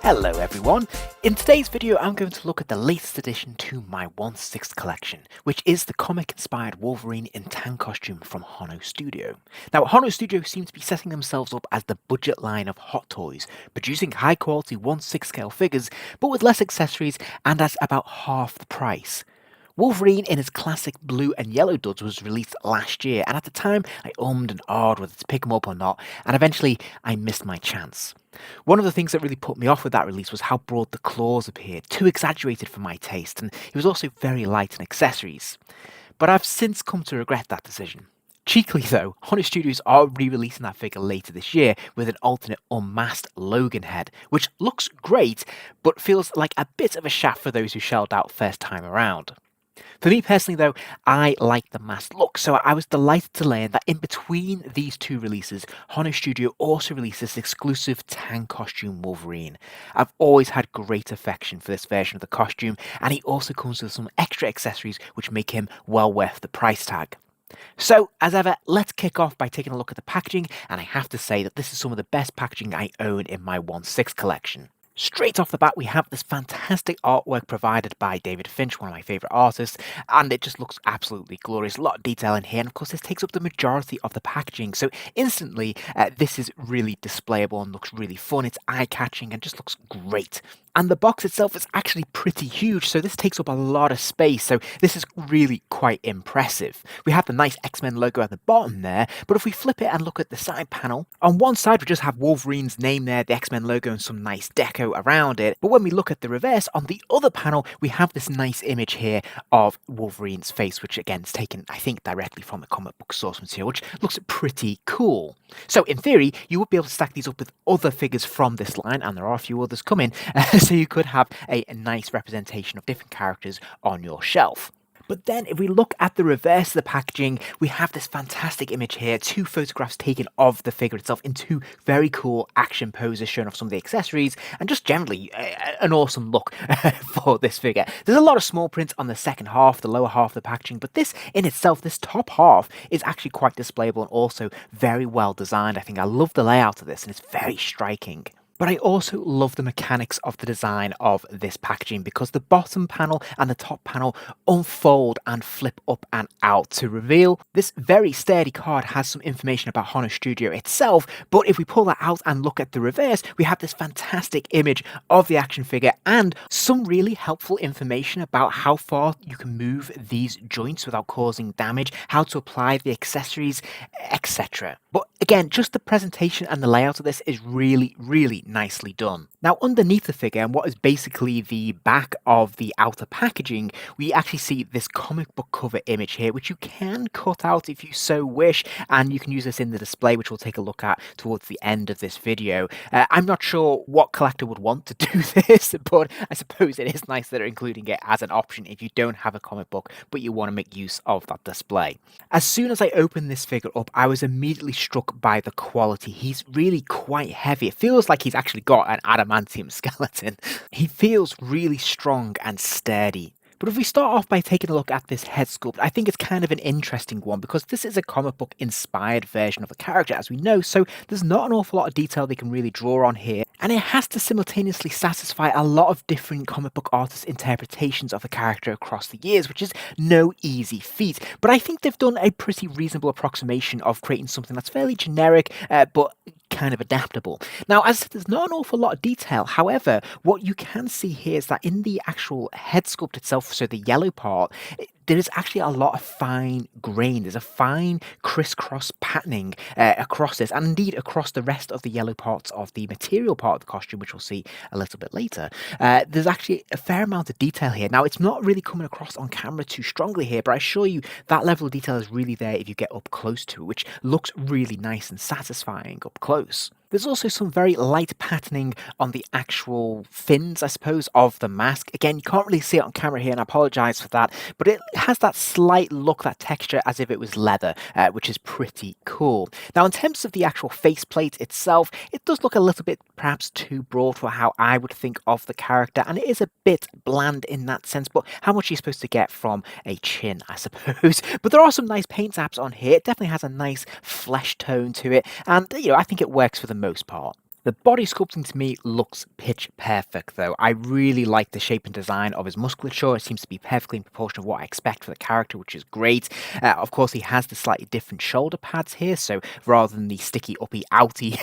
Hello everyone! In today's video I'm going to look at the latest addition to my 1/6 collection, which is the comic-inspired Wolverine in tan costume from Hono Studio. Now Hono Studio seem to be setting themselves up as the budget line of Hot Toys, producing high quality 1/6 scale figures but with less accessories and at about half the price. Wolverine in his classic blue and yellow duds was released last year, and at the time I ummed and ahed whether to pick him up or not, and eventually I missed my chance. One of the things that really put me off with that release was how broad the claws appeared, too exaggerated for my taste, and he was also very light in accessories. But I've since come to regret that decision. Cheekily though, Hon Studios are re-releasing that figure later this year with an alternate unmasked Logan head, which looks great, but feels like a bit of a shaft for those who shelled out first time around. For me personally though, I like the masked look, so I was delighted to learn that in between these two releases, Hono Studio also released this exclusive tan costume Wolverine. I've always had great affection for this version of the costume, and he also comes with some extra accessories which make him well worth the price tag. So, as ever, let's kick off by taking a look at the packaging, and I have to say that this is some of the best packaging I own in my 1/6 collection. Straight off the bat, we have this fantastic artwork provided by David Finch, one of my favourite artists, and it just looks absolutely glorious. A lot of detail in here, and of course this takes up the majority of the packaging, so instantly this is really displayable and looks really fun. It's eye-catching and just looks great. And the box itself is actually pretty huge, so this takes up a lot of space, so this is really quite impressive. We have the nice X-Men logo at the bottom there, but if we flip it and look at the side panel, on one side we just have Wolverine's name there, the X-Men logo, and some nice deco around it. But when we look at the reverse, on the other panel, we have this nice image here of Wolverine's face, which again is taken, I think, directly from the comic book source material, which looks pretty cool. So in theory, you would be able to stack these up with other figures from this line, and there are a few others coming, so you could have a nice representation of different characters on your shelf. But then if we look at the reverse of the packaging, we have this fantastic image here, two photographs taken of the figure itself in two very cool action poses showing off some of the accessories, and just generally an awesome look for this figure. There's a lot of small print on the second half, the lower half of the packaging, but this in itself, this top half, is actually quite displayable and also very well designed. I think I love the layout of this, and it's very striking. But I also love the mechanics of the design of this packaging, because the bottom panel and the top panel unfold and flip up and out to reveal. This very sturdy card has some information about Hono Studio itself, but if we pull that out and look at the reverse, we have this fantastic image of the action figure and some really helpful information about how far you can move these joints without causing damage, how to apply the accessories, etc. But again, just the presentation and the layout of this is really nicely done. Now underneath the figure, and what is basically the back of the outer packaging, we actually see this comic book cover image here, which you can cut out if you so wish, and you can use this in the display, which we'll take a look at towards the end of this video. I'm not sure what collector would want to do this, but I suppose it is nice that they're including it as an option if you don't have a comic book, but you want to make use of that display. As soon as I opened this figure up, I was immediately struck by the quality. He's really quite heavy. It feels like he's actually got an adamantium skeleton. He feels really strong and sturdy. But if we start off by taking a look at this head sculpt, I think it's kind of an interesting one, because this is a comic book inspired version of the character, as we know, so there's not an awful lot of detail they can really draw on here, and it has to simultaneously satisfy a lot of different comic book artists' interpretations of the character across the years, which is no easy feat. But I think they've done a pretty reasonable approximation of creating something that's fairly generic, but kind of adaptable. Now, as I said, there's not an awful lot of detail. However, what you can see here is that in the actual head sculpt itself, so the yellow part, there is actually a lot of fine grain. There's a fine crisscross patterning across this, and indeed across the rest of the yellow parts of the material part of the costume, which we'll see a little bit later. There's actually a fair amount of detail here. Now, it's not really coming across on camera too strongly here, but I assure you that level of detail is really there if you get up close to it, which looks really nice and satisfying up close. There's also some very light patterning on the actual fins, I suppose, of the mask. Again, you can't really see it on camera here, and I apologise for that, but it has that slight look, that texture, as if it was leather, which is pretty cool. Now, in terms of the actual faceplate itself, it does look a little bit perhaps too broad for how I would think of the character, and it is a bit bland in that sense, but how much are you supposed to get from a chin, I suppose? But there are some nice paint apps on here. It definitely has a nice flesh tone to it, and I think it works for the most part. The body sculpting to me looks pitch perfect though. I really like the shape and design of his musculature. It seems to be perfectly in proportion of what I expect for the character, which is great. Of course, he has the slightly different shoulder pads here, so rather than the sticky, uppy, outy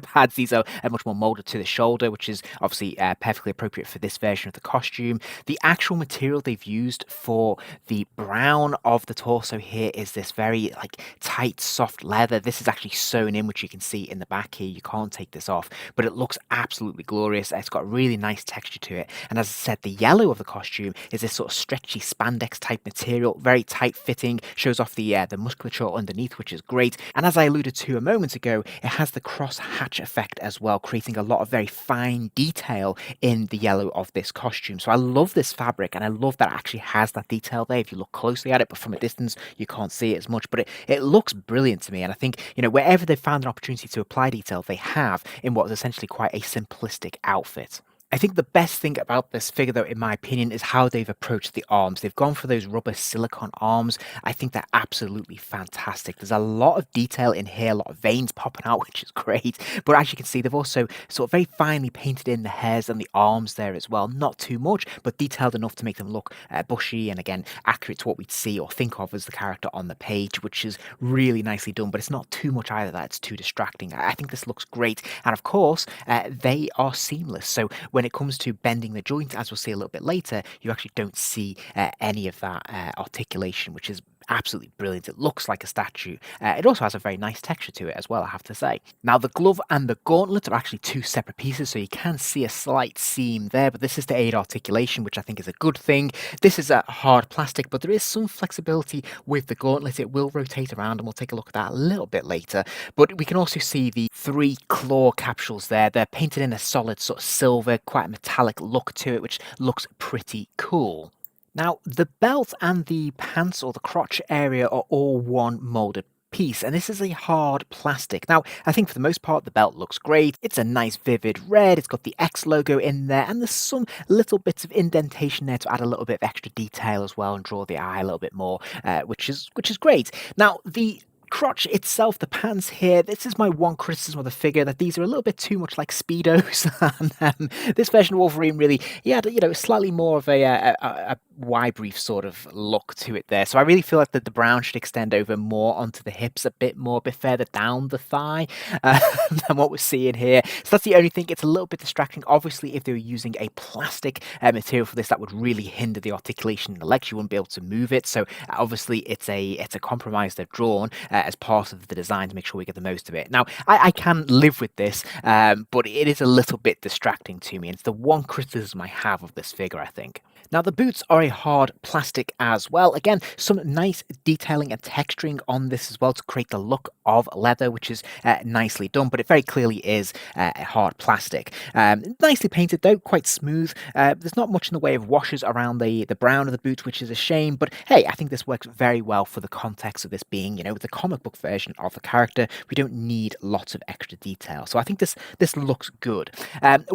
pads, these are much more molded to the shoulder, which is obviously perfectly appropriate for this version of the costume. The actual material they've used for the brown of the torso here is this very like tight, soft leather. This is actually sewn in, which you can see in the back here. You can't take this off, but it looks absolutely glorious. It's got a really nice texture to it. And as I said, the yellow of the costume is this sort of stretchy spandex type material, very tight fitting, shows off the musculature underneath, which is great. And as I alluded to a moment ago, it has the cross hatch effect as well, creating a lot of very fine detail in the yellow of this costume. So I love this fabric, and I love that it actually has that detail there if you look closely at it, but from a distance you can't see it as much. But it looks brilliant to me, and I think, wherever they've found an opportunity to apply detail, they have in what is essentially quite a simplistic outfit. I think the best thing about this figure, though, in my opinion, is how they've approached the arms. They've gone for those rubber silicone arms. I think they're absolutely fantastic. There's a lot of detail in here, a lot of veins popping out, which is great. But as you can see, they've also sort of very finely painted in the hairs and the arms there as well. Not too much, but detailed enough to make them look bushy and, again, accurate to what we'd see or think of as the character on the page, which is really nicely done. But it's not too much either that it's too distracting. I think this looks great. And, of course, they are seamless. So when it comes to bending the joint, as we'll see a little bit later, you actually don't see any of that articulation, which is absolutely brilliant. It looks like a statue. It also has a very nice texture to it as well, I have to say. Now, the glove and the gauntlet are actually two separate pieces, so you can see a slight seam there, but this is to aid articulation, which I think is a good thing. This is a hard plastic, but there is some flexibility with the gauntlet. It will rotate around, and we'll take a look at that a little bit later. But we can also see the 3 claw capsules there. They're painted in a solid sort of silver, quite a metallic look to it, which looks pretty cool. Now, the belt and the pants or the crotch area are all one molded piece, and this is a hard plastic. Now, I think for the most part, the belt looks great. It's a nice vivid red. It's got the X logo in there, and there's some little bits of indentation there to add a little bit of extra detail as well and draw the eye a little bit more, which is great. Now, the crotch itself, the pants here, this is my one criticism of the figure, that these are a little bit too much like Speedos. And this version of Wolverine really, he had, slightly more of a Y-brief sort of look to it there. So I really feel like the brown should extend over more onto the hips a bit further down the thigh than what we're seeing here. So that's the only thing. It's a little bit distracting. Obviously, if they were using a plastic material for this, that would really hinder the articulation in the legs. You wouldn't be able to move it. So obviously, it's a compromise they've drawn as part of the design to make sure we get the most of it. Now, I can live with this, but it is a little bit distracting to me. And it's the one criticism I have of this figure, I think. Now, the boots are a hard plastic as well. Again, some nice detailing and texturing on this as well to create the look of leather, which is nicely done, but it very clearly is a hard plastic. Nicely painted though, quite smooth. There's not much in the way of washes around the brown of the boots, which is a shame, but hey, I think this works very well for the context of this being, the comic book version of the character. We don't need lots of extra detail. So I think this looks good.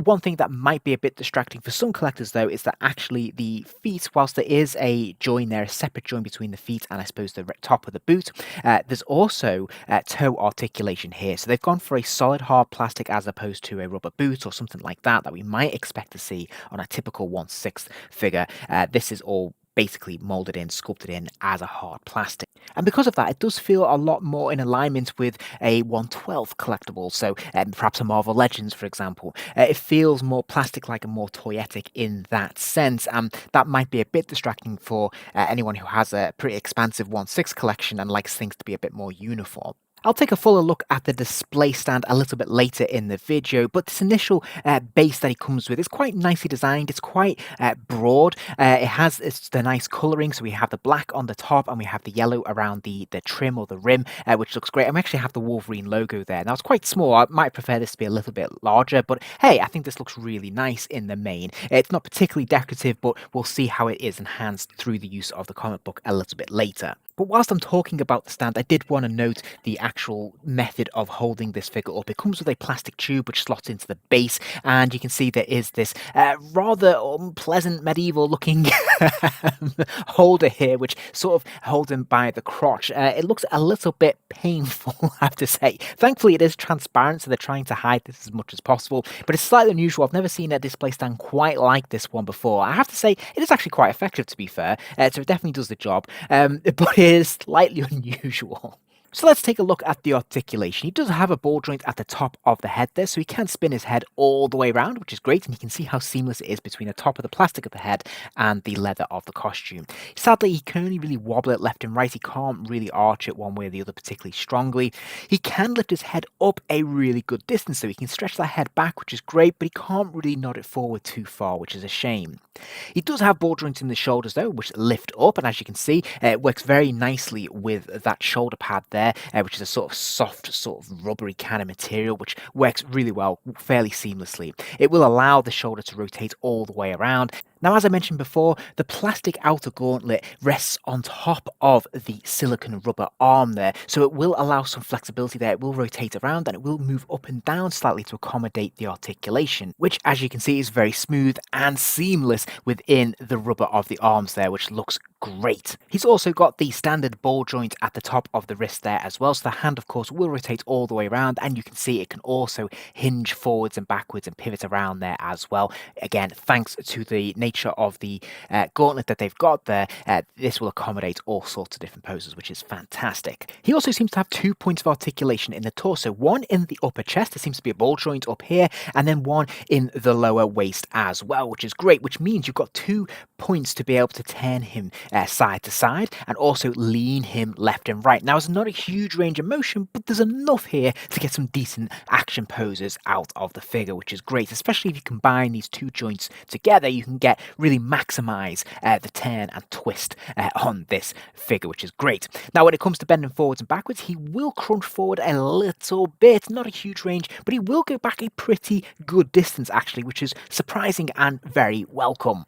One thing that might be a bit distracting for some collectors though is that actually the feet, whilst there is a join there, a separate join between the feet and I suppose the top of the boot, there's also toe articulation here. So they've gone for a solid hard plastic as opposed to a rubber boot or something like that we might expect to see on a typical 1/6 figure. This is all basically molded in, sculpted in as a hard plastic. And because of that, it does feel a lot more in alignment with a 1/12 collectible, so perhaps a Marvel Legends, for example. It feels more plastic-like and more toyetic in that sense, and that might be a bit distracting for anyone who has a pretty expansive 1/6 collection and likes things to be a bit more uniform. I'll take a fuller look at the display stand a little bit later in the video, but this initial base that it comes with is quite nicely designed. It's quite broad. It's the nice colouring, so we have the black on the top and we have the yellow around the trim or the rim, which looks great. And we actually have the Wolverine logo there. Now, it's quite small. I might prefer this to be a little bit larger, but hey, I think this looks really nice in the main. It's not particularly decorative, but we'll see how it is enhanced through the use of the comic book a little bit later. But whilst I'm talking about the stand, I did want to note the actual method of holding this figure up. It comes with a plastic tube which slots into the base, and you can see there is this rather unpleasant medieval looking holder here, which sort of holds him by the crotch. It looks a little bit painful, I have to say. Thankfully, it is transparent, so they're trying to hide this as much as possible, but it's slightly unusual. I've never seen a display stand quite like this one before. I have to say, it is actually quite effective, to be fair, so it definitely does the job, but it is slightly unusual. So let's take a look at the articulation. He does have a ball joint at the top of the head there, so he can spin his head all the way around, which is great, and you can see how seamless it is between the top of the plastic of the head and the leather of the costume. Sadly, he can only really wobble it left and right. He can't really arch it one way or the other particularly strongly. He can lift his head up a really good distance, so he can stretch that head back, which is great, but he can't really nod it forward too far, which is a shame. He does have ball joints in the shoulders though, which lift up, and as you can see, it works very nicely with that shoulder pad there, which is a sort of soft, sort of rubbery kind of material, which works really well, fairly seamlessly. It will allow the shoulder to rotate all the way around. Now, as I mentioned before, the plastic outer gauntlet rests on top of the silicone rubber arm there, so it will allow some flexibility there. It will rotate around and it will move up and down slightly to accommodate the articulation, which, as you can see, is very smooth and seamless within the rubber of the arms there, which looks great. He's also got the standard ball joint at the top of the wrist there as well, so the hand, of course, will rotate all the way around, and you can see it can also hinge forwards and backwards and pivot around there as well. Again, thanks to the nature of the gauntlet that they've got there, this will accommodate all sorts of different poses, which is fantastic. He also seems to have 2 points of articulation in the torso, one in the upper chest, there seems to be a ball joint up here, and then one in the lower waist as well, which is great, which means you've got 2 points to be able to turn him side to side and also lean him left and right. Now, it's not a huge range of motion, but there's enough here to get some decent action poses out of the figure, which is great, especially if you combine these 2 joints together. You can get really maximize the turn and twist on this figure, which is great. Now, when it comes to bending forwards and backwards, he will crunch forward a little bit, not a huge range, but he will go back a pretty good distance actually, which is surprising and very welcome.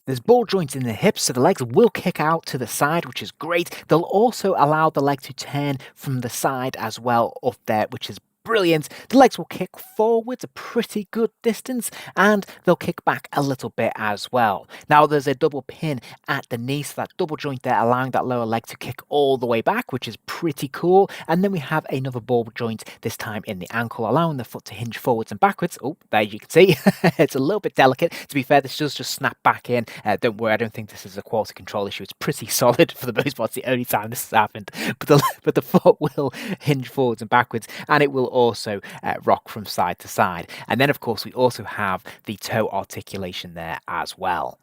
There's ball joints in the hips, so the legs will kick out to the side, which is great. They'll also allow the leg to turn from the side as well up there, which is brilliant. The legs will kick forwards a pretty good distance, and they'll kick back a little bit as well. Now, there's a double pin at the knee, so that double joint there allowing that lower leg to kick all the way back, which is pretty cool. And then we have another ball joint, this time in the ankle, allowing the foot to hinge forwards and backwards. Oh, there you can see. It's a little bit delicate. To be fair, this does just snap back in. Don't worry, I don't think this is a quality control issue. It's pretty solid for the most part. It's the only time this has happened. But the foot will hinge forwards and backwards, and it will also rock from side to side. And then, of course, we also have the toe articulation there as well.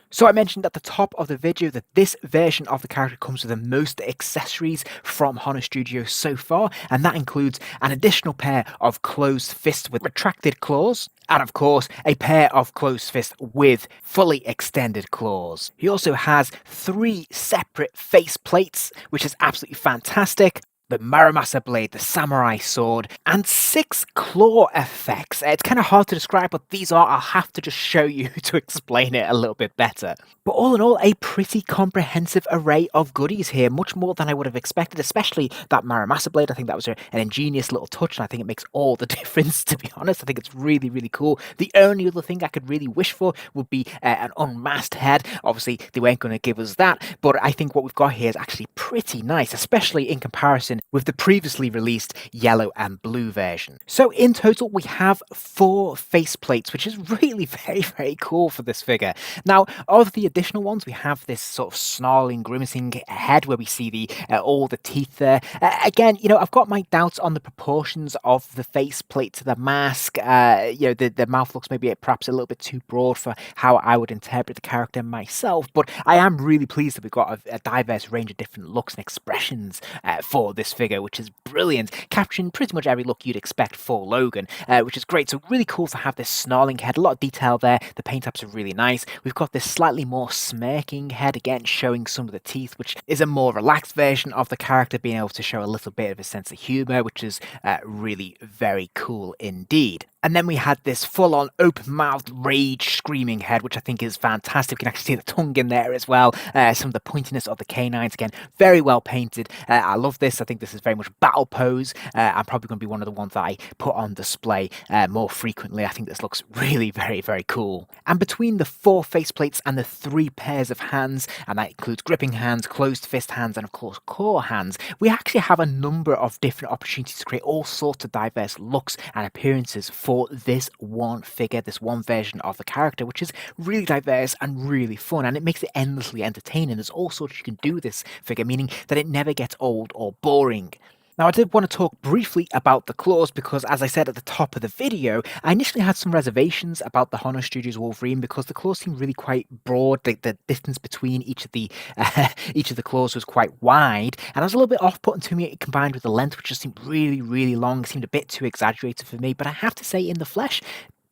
So I mentioned at the top of the video that this version of the character comes with the most accessories from Hono Studio so far, and that includes an additional pair of closed fists with retracted claws, and of course a pair of closed fists with fully extended claws. He also has 3 separate face plates, which is absolutely fantastic. The Muramasa blade, the samurai sword, and 6 claw effects. It's kind of hard to describe what these are. I'll have to just show you to explain it a little bit better. But all in all, a pretty comprehensive array of goodies here, much more than I would have expected, especially that Muramasa blade. I think that was an ingenious little touch, and I think it makes all the difference, to be honest. I think it's really, really cool. The only other thing I could really wish for would be an unmasked head. Obviously, they weren't going to give us that, but I think what we've got here is actually pretty nice, especially in comparison with the previously released yellow and blue version. So in total, we have 4 faceplates, which is really very, very cool for this figure. Now, of the additional ones, we have this sort of snarling, grimacing head where we see the all the teeth there. Again, you know, I've got my doubts on the proportions of the faceplate to the mask. You know, the mouth looks maybe perhaps a little bit too broad for how I would interpret the character myself, but I am really pleased that we've got a diverse range of different looks and expressions for this figure, which is brilliant, capturing pretty much every look you'd expect for Logan, which is great. So really cool to have this snarling head, a lot of detail there. The paint apps are really nice. We've got this slightly more smirking head, again showing some of the teeth, which is a more relaxed version of the character, being able to show a little bit of a sense of humor, which is really very cool indeed. And then we had this full-on open-mouthed rage screaming head, which I think is fantastic. We can actually see the tongue in there as well. Some of the pointiness of the canines, again, very well painted. I love this. I think this is very much battle pose. I'm probably going to be one of the ones that I put on display more frequently. I think this looks really very, very cool. And between the 4 faceplates and the 3 pairs of hands, and that includes gripping hands, closed fist hands, and of course claw hands, we actually have a number of different opportunities to create all sorts of diverse looks and appearances for this one figure, this one version of the character, which is really diverse and really fun, and it makes it endlessly entertaining. There's all sorts you can do with this figure, meaning that it never gets old or boring. Now, I did want to talk briefly about the claws because, as I said at the top of the video, I initially had some reservations about the Hono Studio's Wolverine because the claws seemed really quite broad. The distance between each of the claws was quite wide, and I was a little bit off-putting to me combined with the length, which just seemed really, really long. It seemed a bit too exaggerated for me, but I have to say, in the flesh,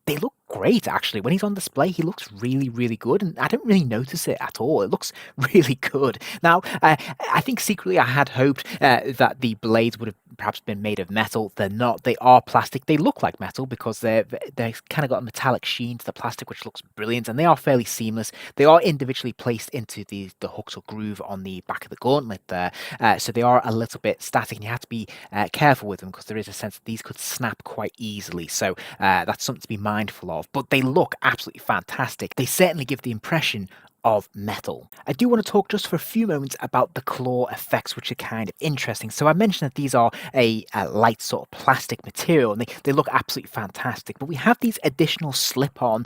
they look great, actually. When he's on display, he looks really, really good, and I don't really notice it at all. It looks really good. Now, I think secretly I had hoped that the blades would have perhaps been made of metal. They're not. They are plastic. They look like metal because they're kind of got a metallic sheen to the plastic, which looks brilliant, and they are fairly seamless. They are individually placed into the hooks or groove on the back of the gauntlet there, so they are a little bit static, and you have to be careful with them because there is a sense that these could snap quite easily. So that's something to be mindful of. But they look absolutely fantastic. They certainly give the impression of metal. I do want to talk just for a few moments about the claw effects, which are kind of interesting. So I mentioned that these are a light sort of plastic material, and they look absolutely fantastic. But we have these additional slip-on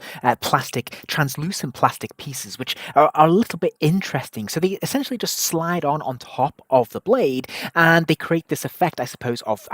translucent plastic pieces, which are a little bit interesting. So they essentially just slide on top of the blade, and they create this effect, I suppose, of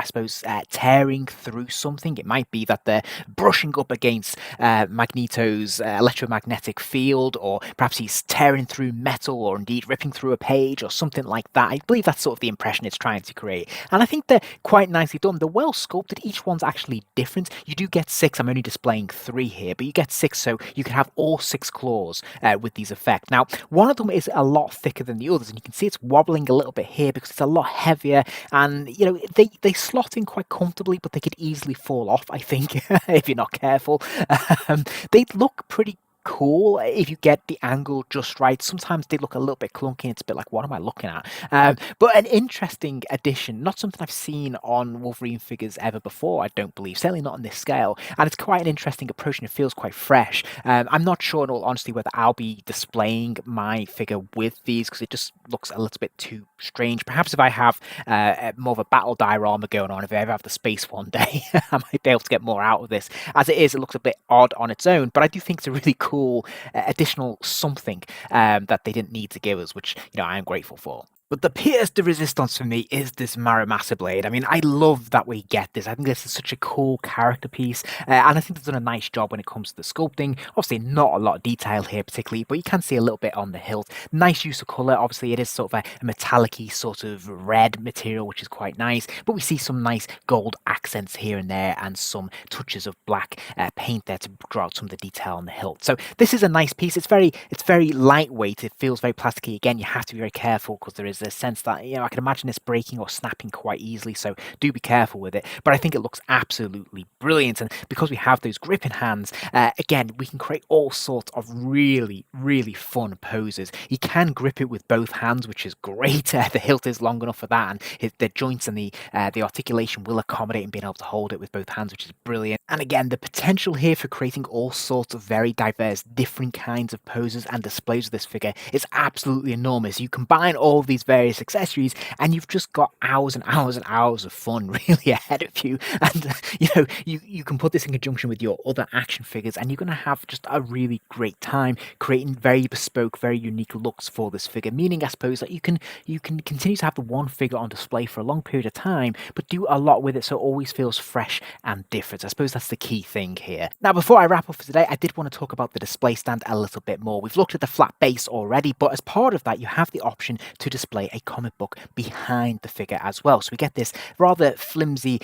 tearing through something. It might be that they're brushing up against Magneto's electromagnetic field, or perhaps he's tearing through metal, or indeed ripping through a page or something like that. I believe that's sort of the impression it's trying to create, and I think they're quite nicely done. They're well sculpted. Each one's actually different. You do get 6. I'm only displaying 3 here, but you get 6, so you can have all 6 claws with these effects. Now, one of them is a lot thicker than the others, and you can see it's wobbling a little bit here because it's a lot heavier, and you know they slot in quite comfortably, but they could easily fall off, I think, if you're not careful. They look pretty cool if you get the angle just right. Sometimes they look a little bit clunky, and it's a bit like, what am I looking at? But an interesting addition, not something I've seen on Wolverine figures ever before, I don't believe, certainly not on this scale, and it's quite an interesting approach, and it feels quite fresh. I'm not sure, in all honesty, whether I'll be displaying my figure with these, because it just looks a little bit too strange. Perhaps if I have more of a battle diorama going on, if I ever have the space one day, I might be able to get more out of this. As it is, it looks a bit odd on its own, but I do think it's a really cool additional something that they didn't need to give us, which, you know, I am grateful for. But the pièce de résistance for me is this Maramasa blade. I mean, I love that we get this. I think this is such a cool character piece, and I think they've done a nice job when it comes to the sculpting. Obviously, not a lot of detail here particularly, but you can see a little bit on the hilt. Nice use of colour. Obviously, it is sort of a metallic-y sort of red material, which is quite nice, but we see some nice gold accents here and there, and some touches of black paint there to draw out some of the detail on the hilt. So this is a nice piece. It's very lightweight. It feels very plasticky. Again, you have to be very careful because there is a sense that, you know, I can imagine this breaking or snapping quite easily, so do be careful with it. But I think it looks absolutely brilliant, and because we have those gripping hands, again, we can create all sorts of really fun poses. You can grip it with both hands, which is great. The hilt is long enough for that, and the joints and the articulation will accommodate in being able to hold it with both hands, which is brilliant. And again, the potential here for creating all sorts of very diverse, different kinds of poses and displays of this figure is absolutely enormous. You combine all of these various accessories, and you've just got hours and hours and hours of fun really ahead of you. And you know, you can put this in conjunction with your other action figures, and you're going to have just a really great time creating very bespoke, very unique looks for this figure. Meaning, I suppose, that you can continue to have the one figure on display for a long period of time, but do a lot with it, so it always feels fresh and different. I suppose that's the key thing here. Now, before I wrap up for today, I did want to talk about the display stand a little bit more. We've looked at the flat base already, but as part of that, you have the option to display a comic book behind the figure as well. So we get this rather flimsy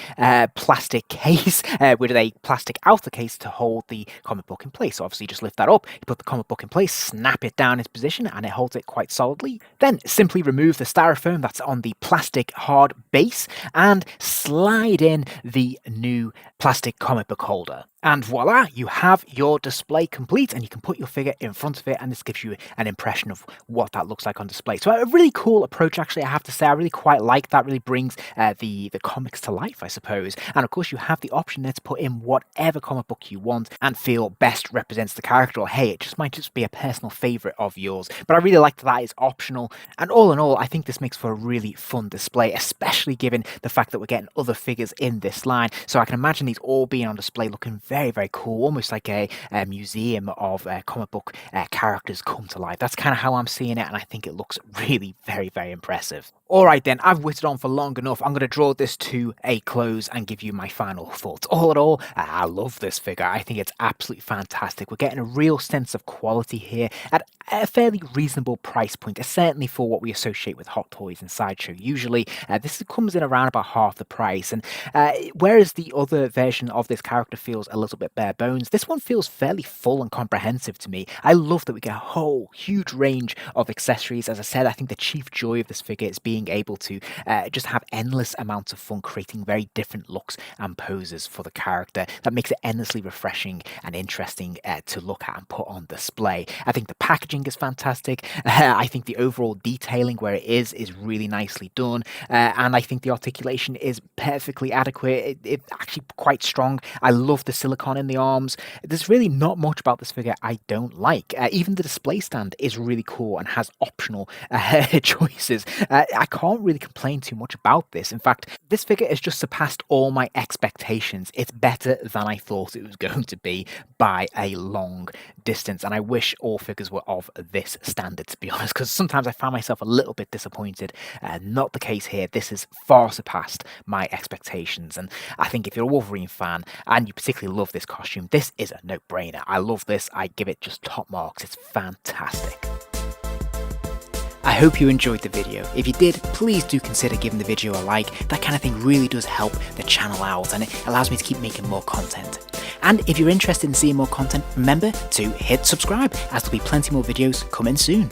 plastic case with a plastic outer case to hold the comic book in place. So obviously, you just lift that up, you put the comic book in place, snap it down its position, and it holds it quite solidly. Then simply remove the styrofoam that's on the plastic hard base and slide in the new plastic comic book holder. And voila, you have your display complete, and you can put your figure in front of it, and this gives you an impression of what that looks like on display. So a really cool approach, actually, I have to say. I really quite like that. Really brings the comics to life, I suppose. And of course, you have the option there to put in whatever comic book you want and feel best represents the character, or hey, it just might just be a personal favorite of yours. But I really like that it's optional. And all in all, I think this makes for a really fun display, especially given the fact that we're getting other figures in this line. So I can imagine these all being on display looking very, very cool, almost like a museum of comic book characters come to life. That's kind of how I'm seeing it, and I think it looks really very, very impressive. All right then, I've witted on for long enough. I'm going to draw this to a close and give you my final thoughts. All in all, I love this figure. I think it's absolutely fantastic. We're getting a real sense of quality here at a fairly reasonable price point, certainly for what we associate with Hot Toys and Sideshow. Usually, this comes in around about half the price, and whereas the other version of this character feels a little bit bare bones, this one feels fairly full and comprehensive to me. I love that we get a whole huge range of accessories. As I said, I think the chief joy of this figure is being able to just have endless amounts of fun creating very different looks and poses for the character. That makes it endlessly refreshing and interesting to look at and put on display. I think the packaging is fantastic. I think the overall detailing where it is really nicely done, and I think the articulation is perfectly adequate. It's actually quite strong. I love the silicone in the arms. There's really not much about this figure I don't like. Even the display stand is really cool and has optional choices. I can't really complain too much about this. In fact, this figure has just surpassed all my expectations. It's better than I thought it was going to be by a long distance, and I wish all figures were of this standard, to be honest, because sometimes I find myself a little bit disappointed. Not the case here. This has far surpassed my expectations, and I think if you're a Wolverine fan and you particularly love this costume, this is a no-brainer. I love this. I give it just top marks. It's fantastic. I hope you enjoyed the video. If you did, please do consider giving the video a like. That kind of thing really does help the channel out, and it allows me to keep making more content. And if you're interested in seeing more content, remember to hit subscribe, as there'll be plenty more videos coming soon.